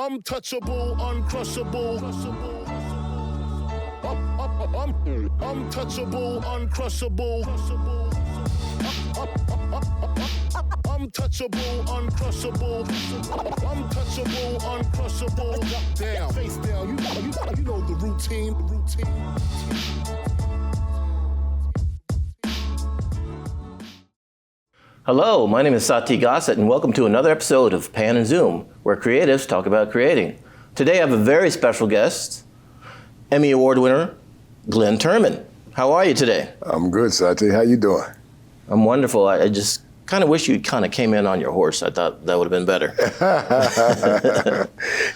Untouchable, uncrushable. Untouchable, uncrushable. Untouchable, uncrushable. Untouchable, uncrushable. Down, face down. You know the routine. Hello, my name is Sati Gossett, and welcome to another episode of Pan and Zoom, where creatives talk about creating. Today I have a very special guest, Emmy Award winner, Glynn Turman. How are you today? I'm good, Sati. How you doing? I'm wonderful. I just kind of wish you kind of came in on your horse. I thought that would have been better.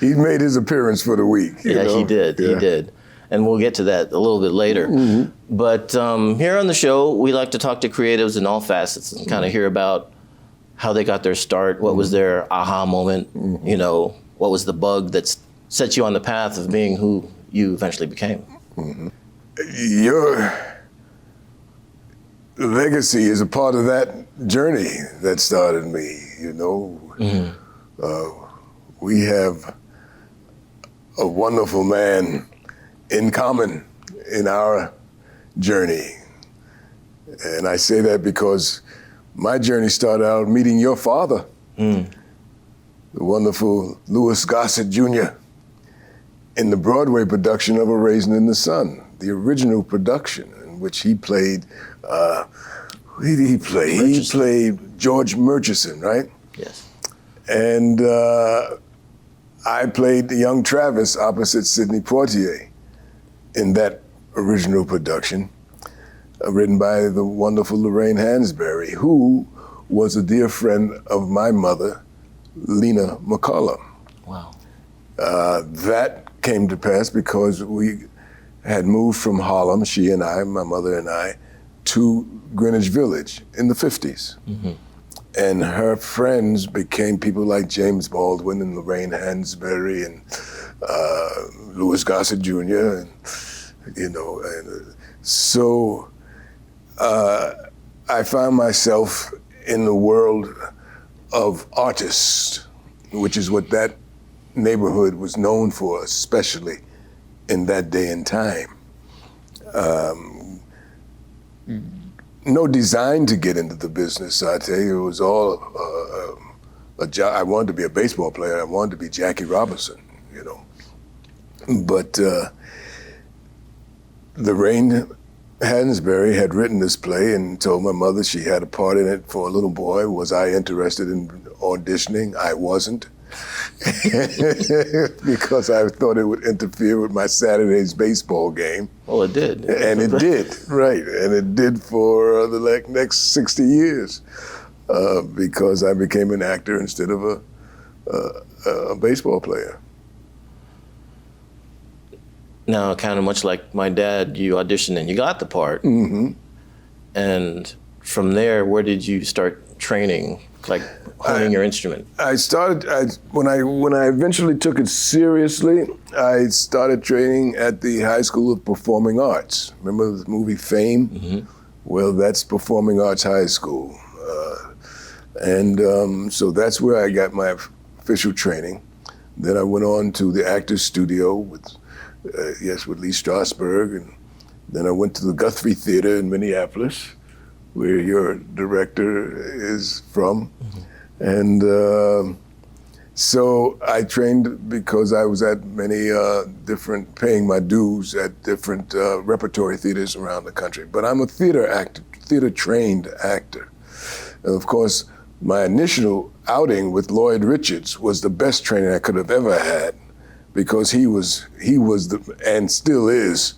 He made his appearance for the week. Yes, he did. Yeah. He did. And we'll get to that a little bit later. Mm-hmm. But here on the show, we like to talk to creatives in all facets and kind of hear about how they got their start, what was their aha moment, you know, what was the bug that set you on the path of being who you eventually became. Mm-hmm. Your legacy is a part of that journey that started me, you know. Mm-hmm. We have a wonderful man in common in our journey. And I say that because my journey started out meeting your father, the wonderful Louis Gossett Jr., in the Broadway production of A Raisin in the Sun, the original production in which he played, who did he play? Murchison. He played George Murchison, right? Yes. And I played young Travis opposite Sidney Poitier in that original production, written by the wonderful Lorraine Hansberry, who was a dear friend of my mother, Lena McCullough. Wow. That came to pass because we had moved from Harlem, she and I, my mother and I, to Greenwich Village in the 50s. Mm-hmm. And her friends became people like James Baldwin and Lorraine Hansberry and Louis Gossett Jr. And, you know, and so I found myself in the world of artists, which is what that neighborhood was known for, especially in that day and time. No design to get into the business, I tell you. It was all a job. I wanted to be a baseball player. I wanted to be Jackie Robinson, you know. But Lorraine Hansberry had written this play and told my mother she had a part in it for a little boy. Was I interested in auditioning? I wasn't. Because I thought it would interfere with my Saturday's baseball game. Well, it did. And it did, right. And it did for the next 60 years because I became an actor instead of a baseball player. Now, kind of much like my dad, you auditioned and you got the part. Mm-hmm. And from there, where did you start training, like honing your instrument? I started, when I eventually took it seriously, I started training at the High School of Performing Arts. Remember the movie Fame? Mm-hmm. Well, that's Performing Arts High School. So that's where I got my official training. Then I went on to the Actors Studio with Lee Strasberg, and then I went to the Guthrie Theater in Minneapolis, where your director is from. Mm-hmm. And so I trained because I was at many paying my dues at different repertory theaters around the country. But I'm a theater-trained actor. And of course, my initial outing with Lloyd Richards was the best training I could have ever had, because he was and still is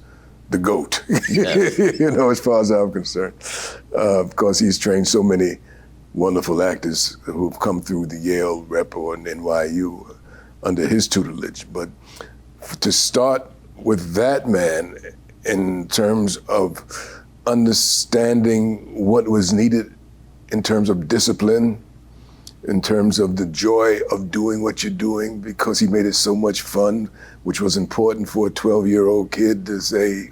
the GOAT, yes. You know, as far as I'm concerned. Of course, he's trained so many wonderful actors who've come through the Yale Rep or NYU under his tutelage. But to start with that man in terms of understanding what was needed in terms of discipline, in terms of the joy of doing what you're doing, because he made it so much fun, which was important for a 12-year-old kid to say,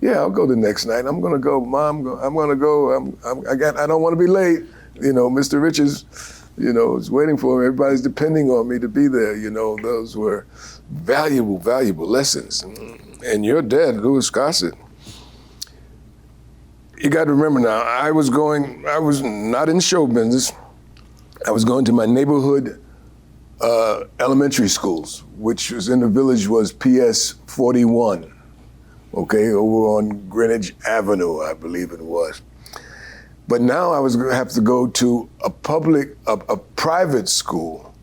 yeah, I'll go the next night. I'm gonna go, Mom. I'm gonna go. I don't want to be late. You know, Mr. Richards You know, was waiting for me. Everybody's depending on me to be there. You know, those were valuable, valuable lessons. And your dad, Louis Gossett, you got to remember now, I was not in show business. I was going to my neighborhood elementary schools, which was in the village was PS 41, okay, over on Greenwich Avenue, I believe it was. But now I was going to have to go to a private school,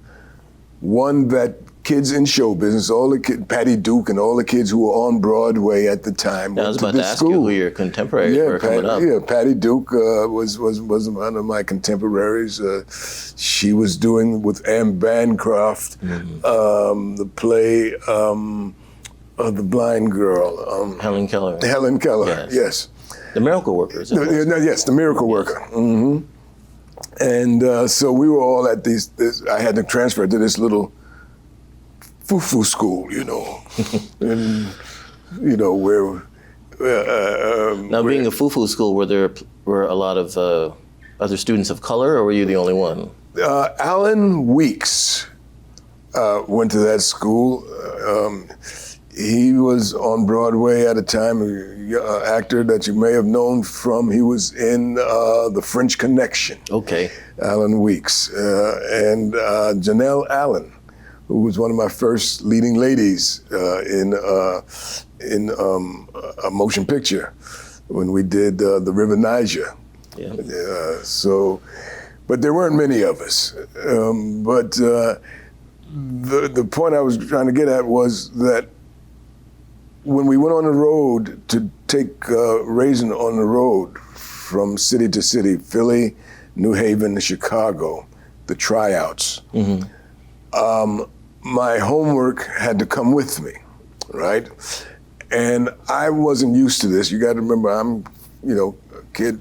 one that kids in show business, all the kids, Patty Duke and all the kids who were on Broadway at the time. I was about to ask you who your contemporaries were coming up. Yeah, Patty Duke was one of my contemporaries. She was doing with Anne Bancroft the play The Blind Girl. Helen Keller. Helen Keller, yes. The Miracle Workers. Yes, The Miracle Worker. Mm-hmm. And so we were all at this, I had to transfer to this little foo-foo school, you know, and you know where. Now, being a foo-foo school, were a lot of other students of color, or were you the only one? Alan Weeks went to that school. He was on Broadway at a time, an actor that you may have known from. He was in The French Connection. Okay. Alan Weeks and Janelle Allen, who was one of my first leading ladies in a motion picture when we did The River Niger. Yeah. But there weren't many of us. But the point I was trying to get at was that when we went on the road to take Raisin on the road from city to city, Philly, New Haven, Chicago, the tryouts, my homework had to come with me, right? And I wasn't used to this. You got to remember, I'm, a kid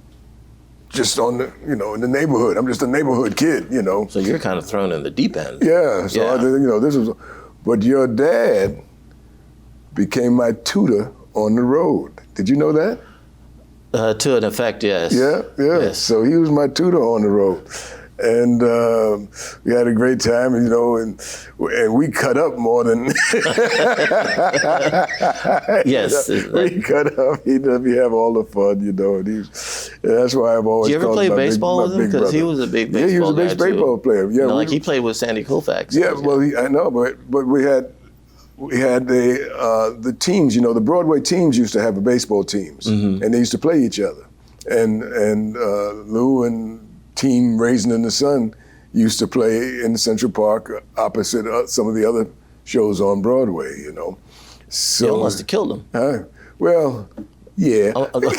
just on the, in the neighborhood. I'm just a neighborhood kid, So you're kind of thrown in the deep end. Yeah. So this was, but your dad became my tutor on the road. Did you know that? To an effect, yes. Yeah. Yes. So he was my tutor on the road. And we had a great time, and we cut up more than. Yes. We cut up. He let me have all the fun, and that's why I've always. Did you ever play baseball with him? Because he was a big baseball. Yeah, he was a big baseball player. Yeah, he played with Sandy Koufax. Yeah, well, I know, but we had the teams. The Broadway teams used to have baseball teams, and they used to play each other. And Lou and Team Raisin in the Sun used to play in Central Park opposite some of the other shows on Broadway, So you must have killed him. Well, yeah. Oh, okay.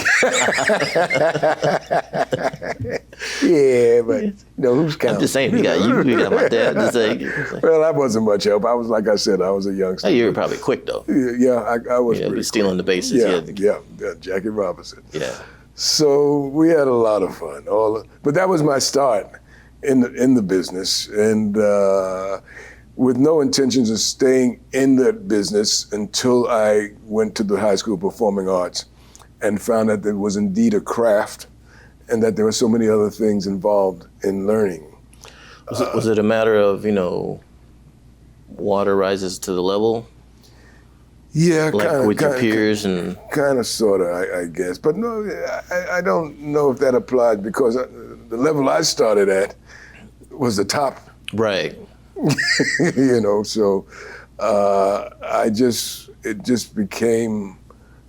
Yeah, but who's counting? I'm just saying, you got my dad to say. Well, I wasn't much help. I was, like I said, I was a youngster. Hey, you were probably quick though. Yeah, I was pretty stealing the bases. Yeah, Jackie Robinson. Yeah. So we had a lot of fun. But that was my start in the business, and with no intentions of staying in the business until I went to the High School of Performing Arts and found that there was indeed a craft and that there were so many other things involved in learning. Was it a matter of, water rises to the level? Yeah, like with your peers and kind of, sort of, I guess. But no, I don't know if that applied because the level I started at was the top. Right. So it just became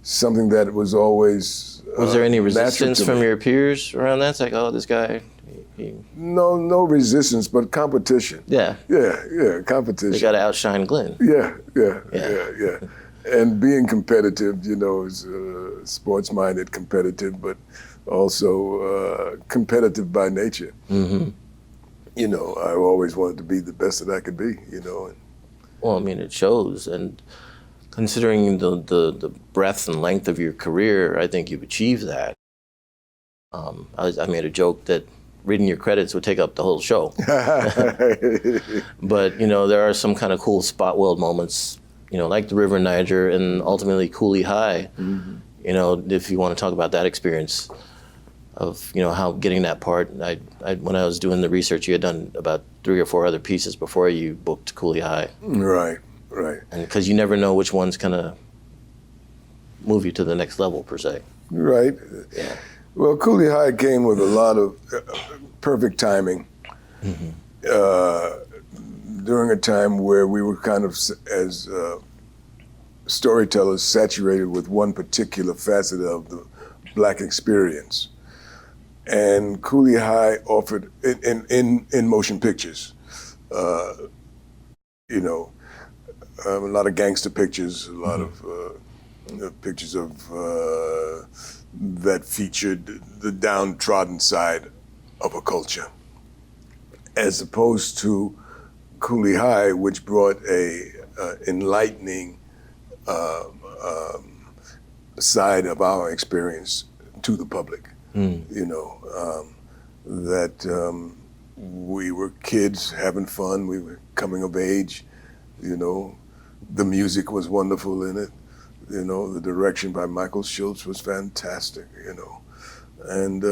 something that was always. Was there any resistance from your peers around that? It's like, oh, this guy. No resistance, but competition. Yeah. Yeah, competition. They got to outshine Glynn. Yeah. And being competitive, is sports-minded competitive, but also competitive by nature. Mm-hmm. I always wanted to be the best that I could be, Well, I mean, it shows. And considering the breadth and length of your career, I think you've achieved that. I made a joke that reading your credits would take up the whole show. But, there are some kind of cool spot weld moments, like the River Niger and ultimately Cooley High. Mm-hmm. If you want to talk about that experience. of how getting that part. I when I was doing the research, you had done about 3 or 4 other pieces before you booked Cooley High. Right. And because you never know which one's gonna move you to the next level per se. Right. Yeah. Well, Cooley High came with a lot of perfect timing. During a time where we were kind of, as storytellers, saturated with one particular facet of the Black experience. And Cooley High offered, in motion pictures, a lot of gangster pictures, a lot of pictures of that featured the downtrodden side of a culture, as opposed to Cooley High, which brought a enlightening side of our experience to the public. That we were kids having fun, we were coming of age, the music was wonderful in it, the direction by Michael Schultz was fantastic, And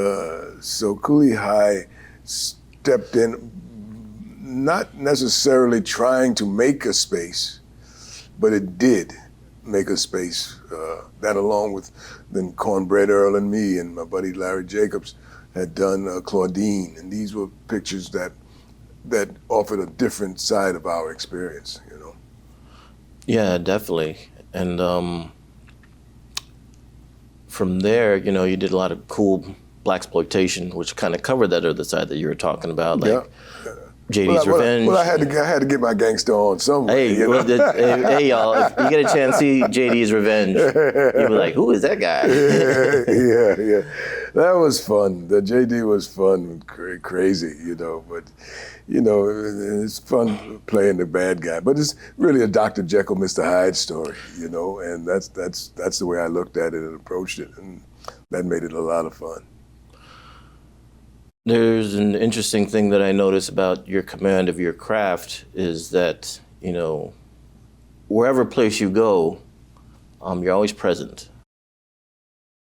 so Cooley High stepped in, not necessarily trying to make a space, but it did make a space. That, along with then Cornbread Earl and me and my buddy Larry Jacobs, had done Claudine, and these were pictures that offered a different side of our experience. Yeah, definitely. And from there, you did a lot of cool blaxploitation, which kind of covered that other side that you were talking about, like JD's Revenge. Well, I had to get my gangster on somewhere. Hey, hey, y'all! If you get a chance to see JD's Revenge, you'll be like, "Who is that guy?" yeah, that was fun. The JD was fun, crazy, But it's fun playing the bad guy. But it's really a Dr. Jekyll, Mr. Hyde story, And that's the way I looked at it and approached it, and that made it a lot of fun. There's an interesting thing that I notice about your command of your craft is that, wherever place you go, you're always present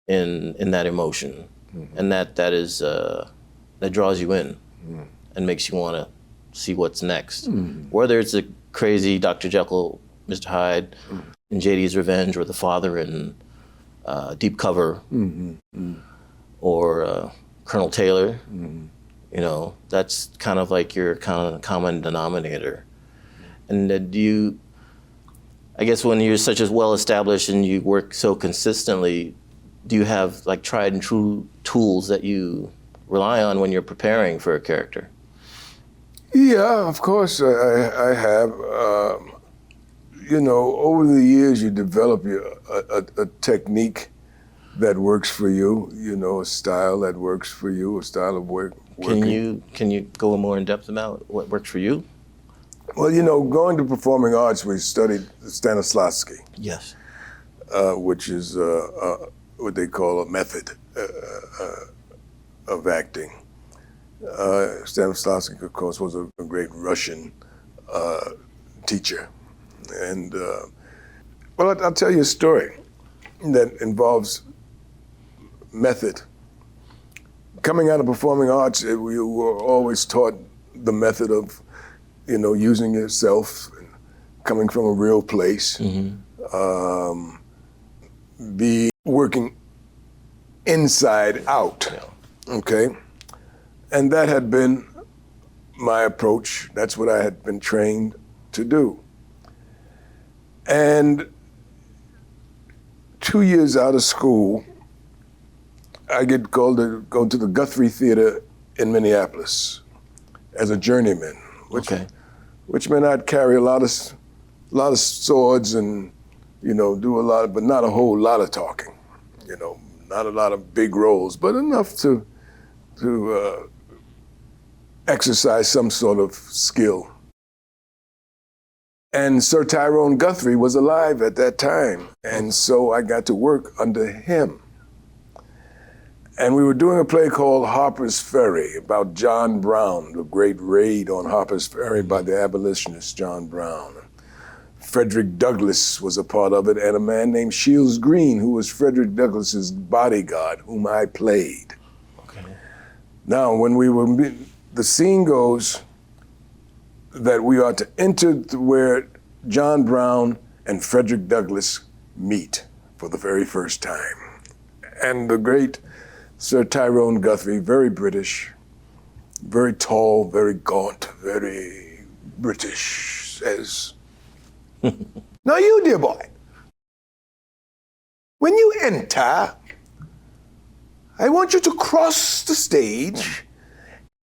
in that emotion. And that is that draws you in and makes you want to see what's next. Whether it's a crazy Dr. Jekyll, Mr. Hyde, in JD's Revenge, or the father in Deep Cover, or Colonel Taylor, that's kind of like your kind of common denominator. And I guess when you're such as well established and you work so consistently, do you have like tried and true tools that you rely on when you're preparing for a character? Yeah, of course I have. Over the years you develop a technique that works for you, a style that works for you, a style of working. Can you go more in depth about what works for you? Well, going to performing arts, we studied Stanislavski. Yes. Which is what they call a method of acting. Stanislavski, of course, was a great Russian teacher. And, I'll tell you a story that involves method. Coming out of performing arts, we were always taught the method of, using yourself, coming from a real place, be working inside out, okay? And that had been my approach. That's what I had been trained to do. And 2 years out of school, I get called to go to the Guthrie Theater in Minneapolis as a journeyman, which meant I'd carry a lot of swords and, do a lot, but not a whole lot of talking, not a lot of big roles, but enough to exercise some sort of skill. And Sir Tyrone Guthrie was alive at that time, and so I got to work under him. And we were doing a play called Harper's Ferry about John Brown, the great raid on Harper's Ferry by the abolitionist John Brown. Frederick Douglass was a part of it, and a man named Shields Green, who was Frederick Douglass's bodyguard, whom I played. Now, when the scene goes that we are to enter where John Brown and Frederick Douglass meet for the very first time. And the great Sir Tyrone Guthrie, very British, very tall, very gaunt, very British, says, "Now you, dear boy, when you enter, I want you to cross the stage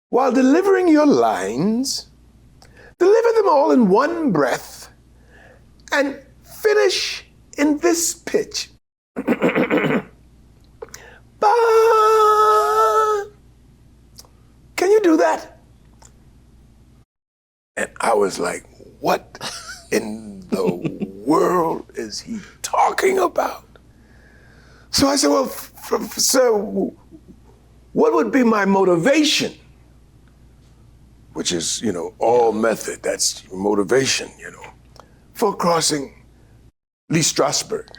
while delivering your lines, deliver them all in one breath, and finish in this pitch. Ba! Can you do that?" And I was like, what in the world is he talking about? So I said, well, sir, what would be my motivation? Which is, all method, that's motivation, for crossing Lee Strasberg.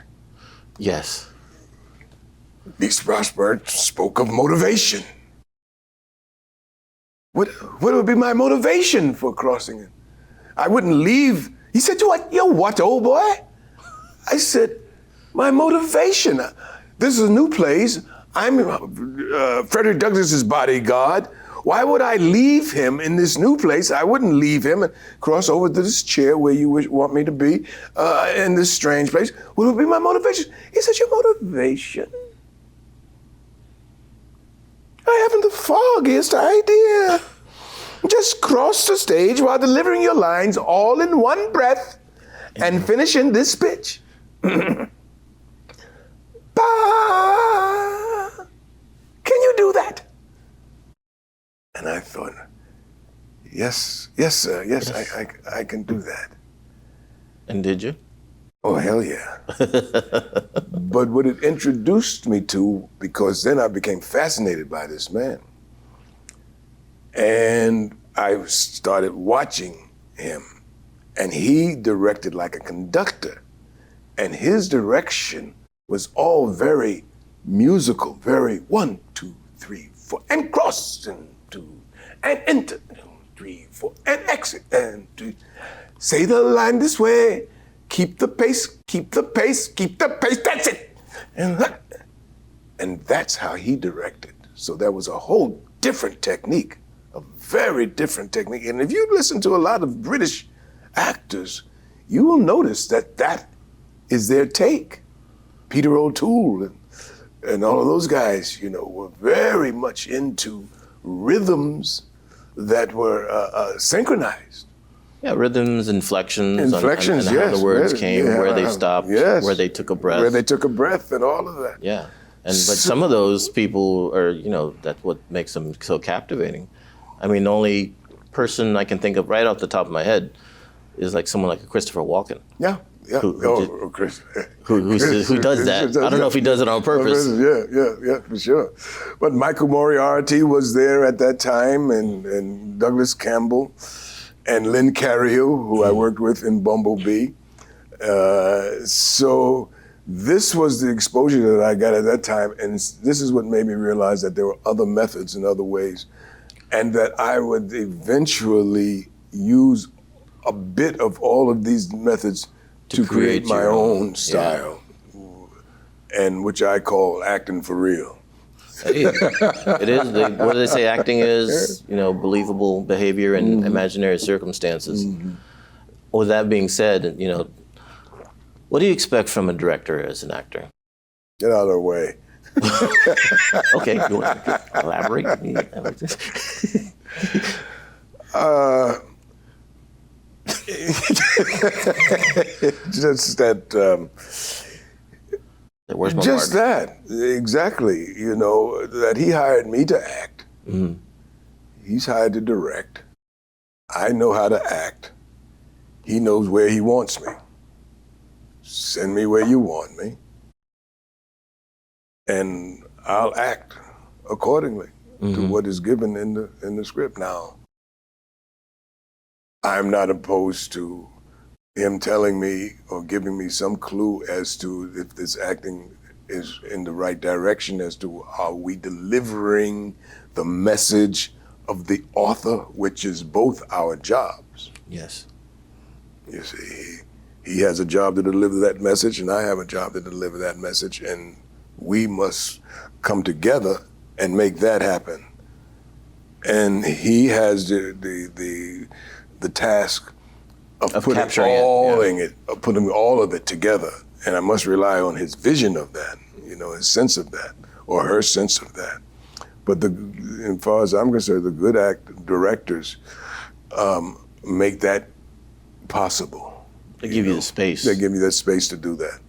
Yes. Lee Strasberg spoke of motivation. What would be my motivation for crossing it? I wouldn't leave. He said, "You're what, old boy?" I said, "My motivation. This is a new place. I'm Frederick Douglass's bodyguard. Why would I leave him in this new place? I wouldn't leave him and cross over to this chair where you want me to be in this strange place. What would be my motivation?" He said, "Your motivation? I haven't the foggiest idea. Just cross the stage while delivering your lines all in one breath and finish in this pitch. Ba! Can you do that?" And I thought, yes, sir, yes. I can do that. And did you? Oh, hell yeah. But what it introduced me to, because then I became fascinated by this man. And I started watching him, and he directed like a conductor. And his direction was all very musical, very 1, 2, 3, 4, and cross, and 2, and enter, 3, 4, and exit, and 2. Say the line this way. Keep the pace, keep the pace, keep the pace, that's it. And that's how he directed. So that was a whole different technique, a very different technique. And if you listen to a lot of British actors, you will notice that is their take. Peter O'Toole and all of those guys, were very much into rhythms that were synchronized. Yeah, rhythms, inflections, and yes, how the words came, where they stopped, yes, where they took a breath. Where they took a breath and all of that. Yeah, but some of those people are, that's what makes them so captivating. I mean, the only person I can think of right off the top of my head is like someone like a Christopher Walken. Yeah. Who Who does that? I don't know if he does it on purpose. Yeah, for sure. But Michael Moriarty was there at that time, and Douglas Campbell, and Lynn Carrier, who I worked with in Bumblebee. So this was the exposure that I got at that time, and this is what made me realize that there were other methods and other ways, and that I would eventually use a bit of all of these methods to create my own style, and which I call acting for real. Hey, it is. What do they say? Acting is, believable behavior in imaginary circumstances. Mm-hmm. With that being said, what do you expect from a director as an actor? Get out of the way. Okay, you want to elaborate? Just that. Just that, exactly. That he hired me to act. Mm-hmm. He's hired to direct. I know how to act. He knows where he wants me. Send me where you want me, and I'll act accordingly to what is given in the script. Now, I'm not opposed to him telling me or giving me some clue as to if this acting is in the right direction as to are we delivering the message of the author, which is both our jobs. Yes. You see, he has a job to deliver that message, and I have a job to deliver that message, and we must come together and make that happen. And he has the task of putting putting all of it together, and I must rely on his vision of that, his sense of that, or her sense of that. But as far as I'm concerned, the good directors make that possible. They give you the space. They give you that space to do that,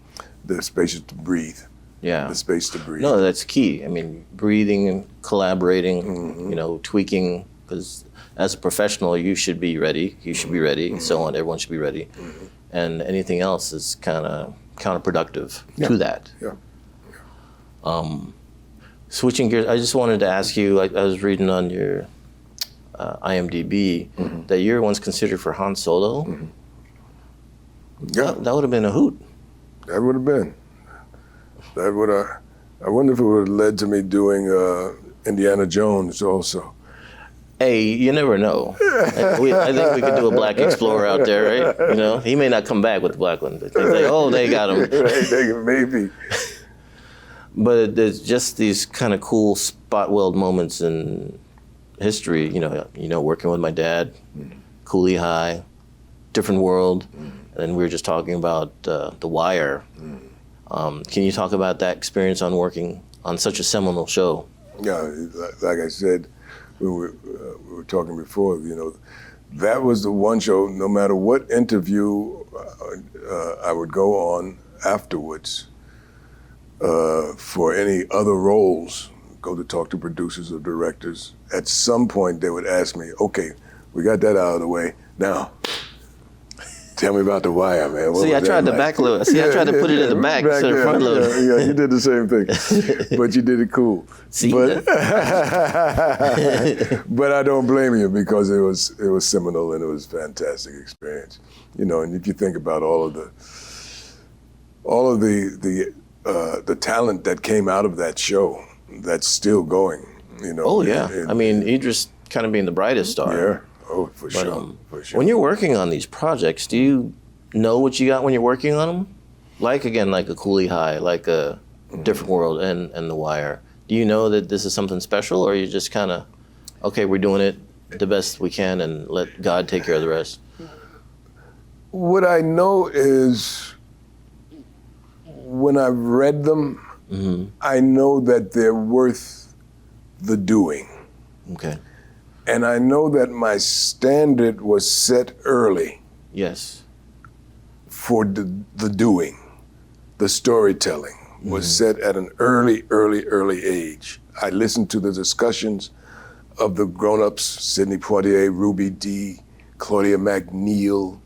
the space to breathe. Yeah. The space to breathe. No, that's key. I mean, breathing and collaborating, tweaking, because as a professional, you should be ready. You should be ready. So on. Everyone should be ready. And anything else is kind of counterproductive to that. Yeah. Switching gears, I just wanted to ask you, I was reading on your IMDb that you're once considered for Han Solo. Yeah. That would have been a hoot. That would have been. I wonder if it would have led to me doing Indiana Jones also. Hey, you never know. I think we could do a black explorer out there, right? He may not come back with the black one, but they say, oh, they got him. Right, maybe. But there's just these kind of cool spot weld moments in history. Working with my dad, Cooley High, different world, and we were just talking about The Wire. Can you talk about that experience on working on such a seminal show? Yeah, like I said, we were talking before, that was the one show, no matter what interview I would go on afterwards for any other roles, go to talk to producers or directors, at some point they would ask me, okay, we got that out of the way, now, tell me about The Wire, man. See, I tried to backload. I tried to put it in the back instead of front load. Yeah, you did the same thing, but you did it cool. See, but I don't blame you because it was seminal and it was a fantastic experience. And if you think about all of the talent that came out of that show, that's still going. Oh yeah, I mean, Idris kind of being the brightest star. Yeah. Oh, for sure. When you're working on these projects, do you know what you got when you're working on them? Like a Cooley High, like a Different World and The Wire. Do you know that this is something special, or are you just kind of, okay, we're doing it the best we can and let God take care of the rest? What I know is when I've read them, I know that they're worth the doing. Okay. And I know that my standard was set early. Yes. For the doing, the storytelling was set at an early age. I listened to the discussions of the grown-ups, Sidney Poitier, Ruby Dee, Claudia McNeil,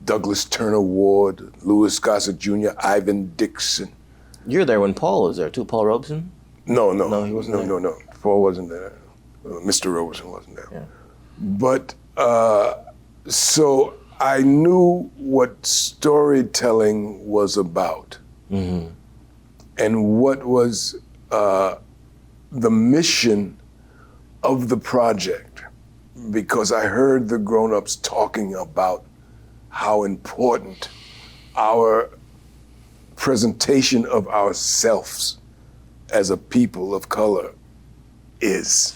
Douglas Turner Ward, Louis Gossett Jr., Ivan Dixon. You're there when Paul was there too, Paul Robeson? No, he wasn't there. No, Paul wasn't there. Mr. Robeson wasn't there. Yeah. But, so I knew what storytelling was about and what was the mission of the project, because I heard the grown-ups talking about how important our presentation of ourselves as a people of color is,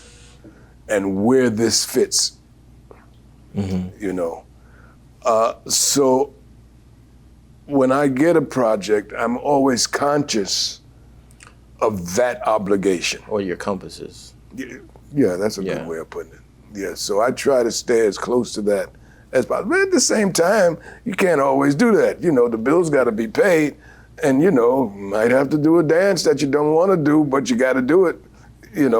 and where this fits, So when I get a project, I'm always conscious of that obligation. Or your compasses. Yeah, that's a good way of putting it. Yeah, so I try to stay as close to that as possible. But at the same time, you can't always do that. The bills got to be paid, and might have to do a dance that you don't want to do, but you got to do it.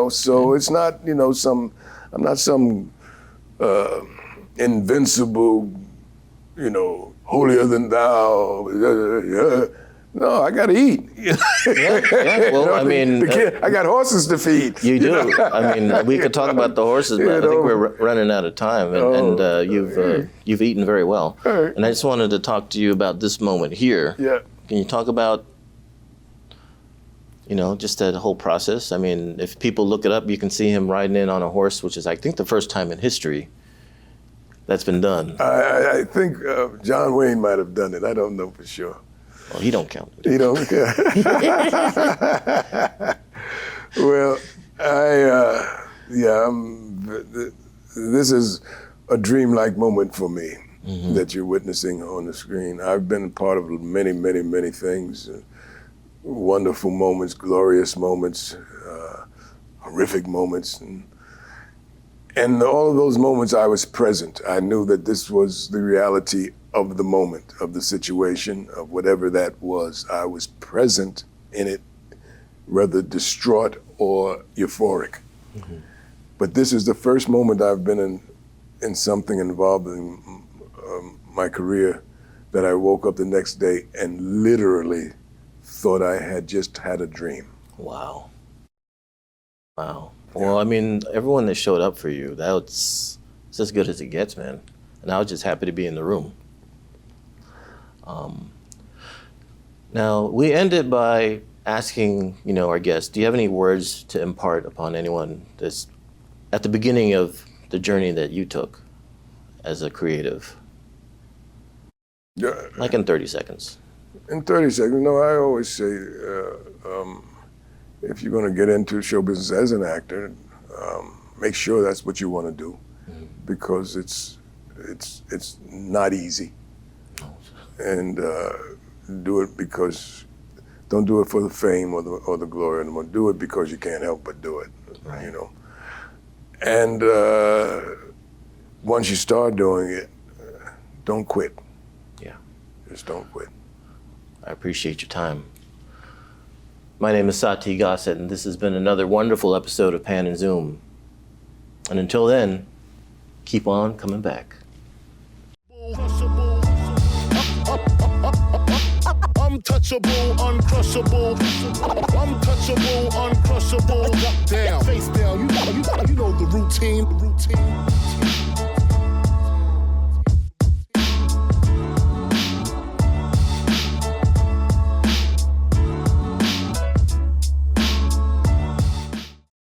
So it's not, I'm not some invincible, holier than thou. No, I got to eat. Well, I mean, I got horses to feed. You do. I mean, we could talk about the horses, but I think we're running out of time, and you've eaten very well. Right. And I just wanted to talk to you about this moment here. Yeah. Can you talk about You know, just that whole process. I mean, if people look it up, you can see him riding in on a horse, which is, I think, the first time in history that's been done. I think John Wayne might have done it. I don't know for sure. Well, he don't count. He don't care. Well, this is a dreamlike moment for me that you're witnessing on the screen. I've been part of many, many, many things. Wonderful moments, glorious moments, horrific moments. And all of those moments I was present. I knew that this was the reality of the moment, of the situation, of whatever that was. I was present in it, whether distraught or euphoric. But this is the first moment I've been in something involving my career that I woke up the next day and literally thought I had just had a dream. Wow. Wow. Well, I mean, everyone that showed up for you, it's as good as it gets, man. And I was just happy to be in the room. Now, we ended by asking, our guests, do you have any words to impart upon anyone that's at the beginning of the journey that you took as a creative? Like in 30 seconds. In 30 seconds, I always say, if you're going to get into show business as an actor, make sure that's what you want to do, because it's not easy. And do it because, don't do it for the fame or the glory anymore. Do it because you can't help but do it, right. And once you start doing it, don't quit. Yeah. Just don't quit. I appreciate your time. My name is Sati Gossett, and this has been another wonderful episode of Pan and Zoom. And until then, keep on coming back. Untouchable, uncrushable. Untouchable, uncrushable. Down, face down. You know the routine.